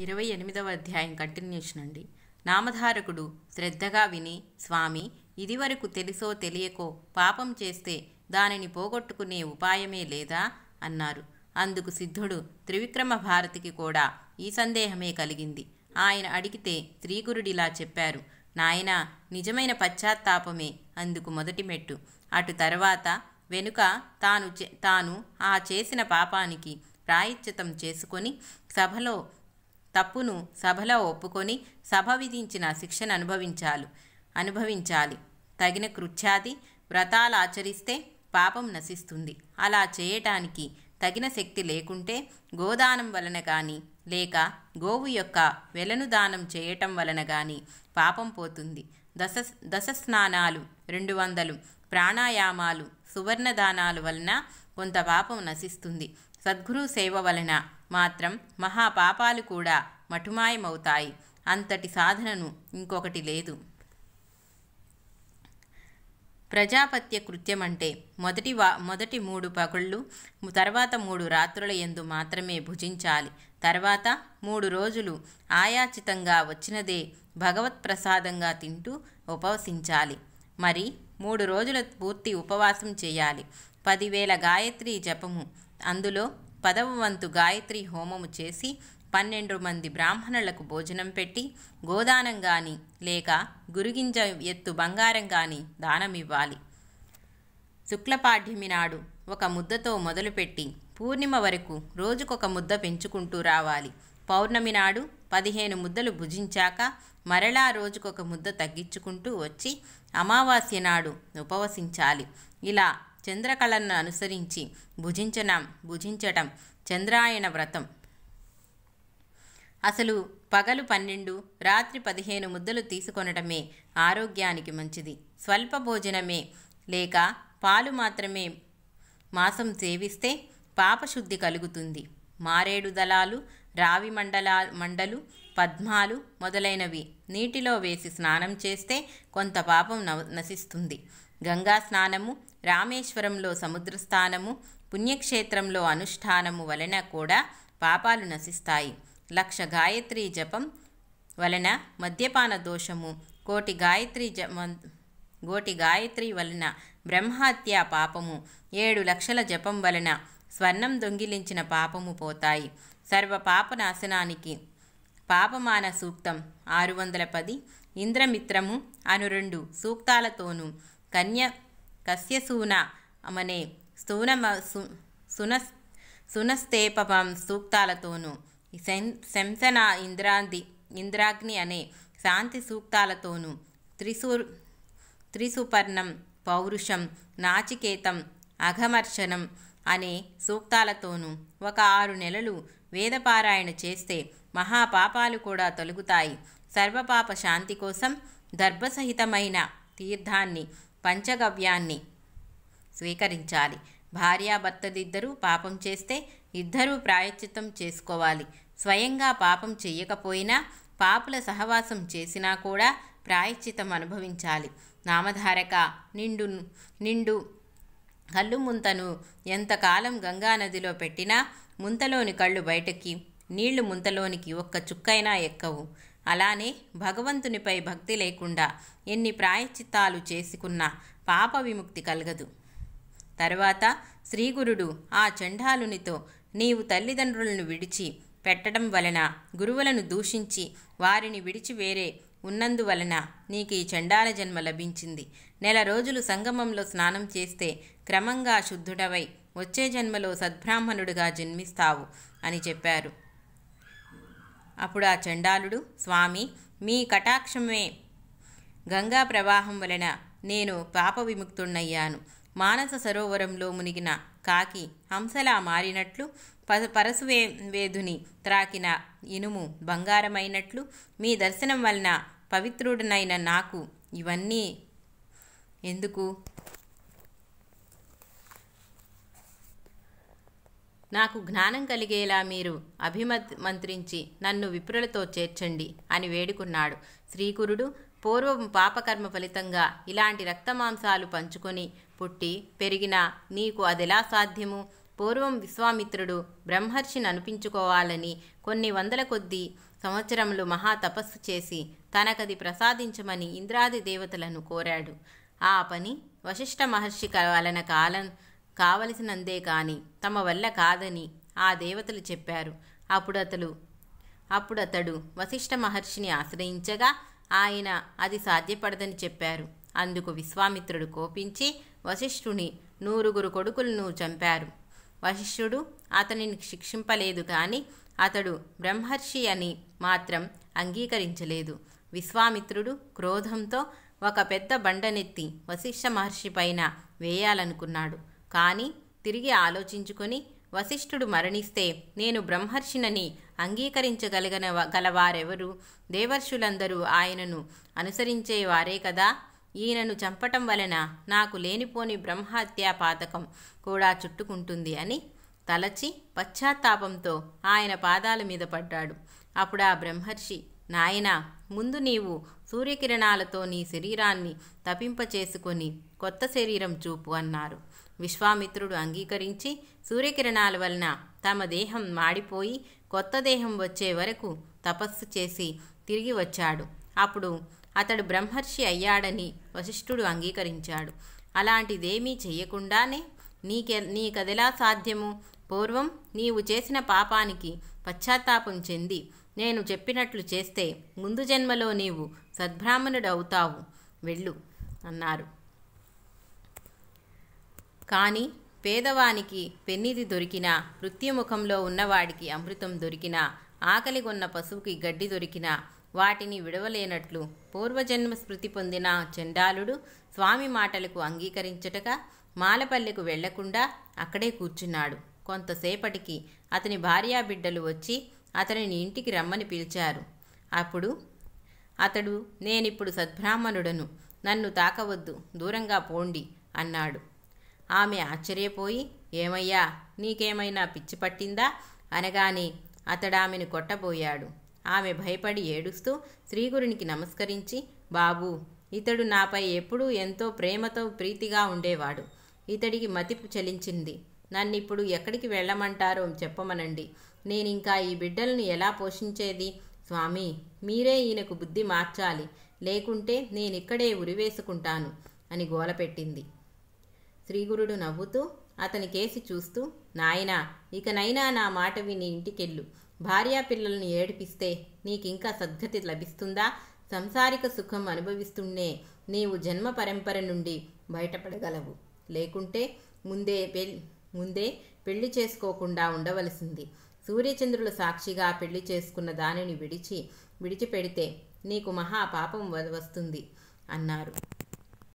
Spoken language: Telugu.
28వ అధ్యాయం కంటిన్యూషన్ అండి. నామధారకుడు శ్రద్ధగా విని, స్వామి, ఇదివరకు తెలుసో తెలియకో పాపం చేస్తే దానిని పోగొట్టుకునే ఉపాయమే లేదా అన్నారు. అందుకు సిద్ధుడు, త్రివిక్రమ భారతికి కూడా ఈ సందేహమే కలిగింది. ఆయన అడిగితే శ్రీగురుడిలా చెప్పారు, నాయనా, నిజమైన పశ్చాత్తాపమే అందుకు మొదటి మెట్టు. అటు తర్వాత వెనుక తాను ఆ చేసిన పాపానికి ప్రాయశ్చితం చేసుకొని సభలో ఒప్పుకొని సభ విధించిన శిక్షను అనుభవించాలి. తగిన కృత్యాది వ్రతాలు ఆచరిస్తే పాపం నశిస్తుంది. అలా చేయటానికి తగిన శక్తి లేకుంటే గోదానం వలన కానీ లేక గోవు యొక్క వెలను దానం చేయటం వలన కానీ పాపం పోతుంది. దశ స్నానాలు, 200 ప్రాణాయామాలు, సువర్ణదానాలు వలన కొంత పాపం నశిస్తుంది. సద్గురు సేవ వలన మాత్రం మహాపాపాలు కూడా మటుమాయమవుతాయి. అంతటి సాధనను ఇంకొకటి లేదు. ప్రజాపత్య కృత్యమంటే మొదటి 3 పగళ్ళు, తర్వాత 3 రాత్రుల యందు మాత్రమే భుజించాలి. తర్వాత 3 రోజులు ఆయాచితంగా వచ్చినదే భగవత్ప్రసాదంగా తింటూ ఉపవసించాలి. మరి 3 రోజుల పూర్తి ఉపవాసం చేయాలి. 10,000 గాయత్రి జపము, అందులో 10వ వంతు గాయత్రి హోమము చేసి 12 మంది బ్రాహ్మణులకు భోజనం పెట్టి గోదానం గాని లేక గురుగింజ ఎత్తు బంగారం గాని దానమివ్వాలి. శుక్లపాఠ్యమి నాడు 1 ముద్దతో మొదలుపెట్టి పూర్ణిమ వరకు రోజుకొక ముద్ద పెంచుకుంటూ రావాలి. పౌర్ణమి నాడు 15 ముద్దలు భుజించాక మరలా రోజుకొక ముద్ద తగ్గించుకుంటూ వచ్చి అమావాస్య నాడు ఉపవసించాలి. ఇలా చంద్రకళను అనుసరించి భుజించటం చంద్రాయణ వ్రతం. అసలు పగలు 12, రాత్రి 15 ముద్దలు తీసుకొనటమే ఆరోగ్యానికి మంచిది. స్వల్ప భోజనమే లేక పాలు మాత్రమే మాసం సేవిస్తే పాపశుద్ధి కలుగుతుంది. మారేడు దళాలు, రావి మండలు, పద్మాలు మొదలైనవి నీటిలో వేసి స్నానం చేస్తే కొంత పాపం నశిస్తుంది. గంగా స్నానము, రామేశ్వరంలో సముద్ర స్నానము, పుణ్యక్షేత్రంలో అనుష్ఠానము వలన కూడా పాపాలు నశిస్తాయి. 1,00,000 గాయత్రి జపం వలన మద్యపాన దోషము, కోటి గాయత్రి వలన బ్రహ్మహత్య పాపము, 7 లక్షల జపం వలన స్వర్ణం దొంగిలించిన పాపము పోతాయి. సర్వ పాప నాశనానికి పాపమాన సూక్తం 610, ఇంద్రమిత్రము అను 2 సూక్తాలతోనూ కస్యసూన అనే సునస్తేపం సూక్తాలతోనూ శంసన ఇంద్రాగ్ని అనే శాంతి సూక్తాలతోనూ త్రిసుపర్ణం, పౌరుషం, నాచికేతం, అఘమర్షణం అనే సూక్తాలతోనూ 6 నెలలు వేదపారాయణ చేస్తే మహాపాపాలు కూడా తొలగుతాయి. సర్వపాప శాంతి కోసం దర్భసహితమైన తీర్థాన్ని, పంచగవ్యాన్ని స్వీకరించాలి. భార్యాభర్తలిద్దరూ పాపం చేస్తే ఇద్దరూ ప్రాయశ్చిత్తం చేసుకోవాలి. స్వయంగా పాపం చెయ్యకపోయినా పాపుల సహవాసం చేసినా కూడా ప్రాయశ్చిత్తం అనుభవించాలి. నామధారక, నిండు కళ్ళు ముంతను ఎంతకాలం గంగానదిలో పెట్టినా ముంతలోని కళ్ళు బయటకి, నీళ్లు ముంతలోనికి ఒక్క చుక్కైనా ఎక్కవు. అలానే భగవంతునిపై భక్తి లేకుండా ఎన్ని ప్రాయశ్చిత్తాలు చేసుకున్నా పాప విముక్తి కలగదు. తర్వాత శ్రీగురుడు ఆ చండాలునితో, నీవు తల్లిదండ్రులను విడిచి పెట్టడం వలన, గురువులను దూషించి వారిని విడిచి వేరే ఉన్నందువలన నీకు ఈ చండాల జన్మ లభించింది. 1 నెల రోజులు సంగమంలో స్నానం చేస్తే క్రమంగా శుద్ధుడవై వచ్చే జన్మలో సద్బ్రాహ్మణుడిగా జన్మిస్తావు అని చెప్పారు. అప్పుడు ఆ చండాలుడు, స్వామి, మీ కటాక్షమే గంగా ప్రవాహం వలన నేను పాప విముక్తున్నయ్యాను. మానస సరోవరంలో మునిగిన కాకి హంసలా మారినట్లు, పరశువేధుని త్రాకిన ఇనుము బంగారమైనట్లు మీ దర్శనం వలన పవిత్రుడనైన నాకు ఇవన్నీ ఎందుకు? నాకు జ్ఞానం కలిగేలా మీరు అభిమంత్రించి నన్ను విప్రులతో చేర్చండి అని వేడుకున్నాడు. శ్రీగురుడు, పూర్వం పాపకర్మ ఫలితంగా ఇలాంటి రక్తమాంసాలు పంచుకొని పుట్టి పెరిగిన నీకు అదెలా సాధ్యము? పూర్వం విశ్వామిత్రుడు బ్రహ్మర్షిని అనిపించుకోవాలని కొన్ని వందల కొద్దీ సంవత్సరములు మహా తపస్సు చేసి తనకది ప్రసాదించమని ఇంద్రాది దేవతలను కోరాడు. ఆ పని వశిష్ఠ మహర్షి వలన కావలసినందే కాని తమ వల్ల కాదని ఆ దేవతలు చెప్పారు. అప్పుడతడు వశిష్ఠ మహర్షిని ఆశ్రయించగా ఆయన అది సాధ్యపడదని చెప్పారు. అందుకు విశ్వామిత్రుడు కోపించి వశిష్ఠుని 100 కొడుకులను చంపారు. వశిష్ఠుడు అతనిని శిక్షింపలేదు కానీ అతడు బ్రహ్మర్షి అని మాత్రం అంగీకరించలేదు. విశ్వామిత్రుడు క్రోధంతో ఒక పెద్ద బండనెత్తి వశిష్ఠ మహర్షి పైన వేయాలనుకున్నాడు. కానీ తిరిగి ఆలోచించుకొని వశిష్ఠుడు మరణిస్తే నేను బ్రహ్మర్షినని గలవారెవరు? దేవర్షులందరూ ఆయనను అనుసరించేవారే కదా. ఈయనను చంపటం వలన నాకు లేనిపోని బ్రహ్మహత్యా పాతకం కూడా చుట్టుకుంటుంది అని తలచి పశ్చాత్తాపంతో ఆయన పాదాల మీద పడ్డాడు. అప్పుడు ఆ బ్రహ్మర్షి, నాయనా, ముందు నీవు సూర్యకిరణాలతో నీ శరీరాన్ని తపింపచేసుకొని కొత్త శరీరం చూపు అన్నారు. విశ్వామిత్రుడు అంగీకరించి సూర్యకిరణాల వలన తమ దేహం మాడిపోయి కొత్త దేహం వచ్చే వరకు తపస్సు చేసి తిరిగి వచ్చాడు. అప్పుడు అతడు బ్రహ్మర్షి అయ్యాడని వశిష్ఠుడు అంగీకరించాడు. అలాంటిదేమీ చెయ్యకుండానే నీకదెలా సాధ్యము? పూర్వం నీవు చేసిన పాపానికి పశ్చాత్తాపం చెంది నేను చెప్పినట్లు చేస్తే ముందు జన్మలో నీవు సద్బ్రాహ్మణుడవుతావు, వెళ్ళు అన్నారు. కానీ పేదవానికి పెన్నిది దొరికినా, మృత్యుముఖంలో ఉన్నవాడికి అమృతం దొరికినా, ఆకలిగొన్న పశువుకి గడ్డి దొరికినా వాటిని విడవలేనట్లు పూర్వజన్మ స్మృతి పొందిన చండాలుడు స్వామి మాటలకు అంగీకరించటగా మాలపల్లెకు వెళ్లకుండా అక్కడే కూర్చున్నాడు. కొంతసేపటికి అతని భార్యాబిడ్డలు వచ్చి అతనిని ఇంటికి రమ్మని పిలిచారు. అప్పుడు అతడు, నేనిప్పుడు సద్బ్రాహ్మణుడను, నన్ను తాకవద్దు, దూరంగా పోండి అన్నాడు. ఆమె ఆశ్చర్యపోయి, ఏమయ్యా, నీకేమైనా పిచ్చి పట్టిందా అనగానే అతడామెను కొట్టబోయాడు. ఆమె భయపడి ఏడుస్తూ శ్రీగురునికి నమస్కరించి, బాబూ, ఇతడు నాపై ఎప్పుడూ ఎంతో ప్రేమతో ప్రీతిగా ఉండేవాడు. ఇతడికి మతి చలించింది. నన్నిప్పుడు ఎక్కడికి వెళ్ళమంటారో చెప్పమనండి. నేనింకా ఈ బిడ్డలను ఎలా పోషించేది? స్వామి, మీరే ఈయనకు బుద్ధి మార్చాలి, లేకుంటే నేనిక్కడే ఉరివేసుకుంటాను అని గోలపెట్టింది. శ్రీగురుడు నవ్వుతూ అతని కేసి చూస్తూ, నాయనా, ఇకనైనా నా మాట విని ఇంటికెళ్ళు. భార్యాపిల్లల్ని ఏడిపిస్తే నీకింకా సద్గతి లభిస్తుందా? సంసారిక సుఖం అనుభవిస్తూనే నీవు జన్మ పరంపర నుండి బయటపడగలవు. లేకుంటే ముందే పెళ్లి చేసుకోకుండా ఉండవలసింది. సూర్యచంద్రుల సాక్షిగా పెళ్లి చేసుకున్న దానిని విడిచిపెడితే నీకు మహాపాపం వస్తుంది అన్నారు.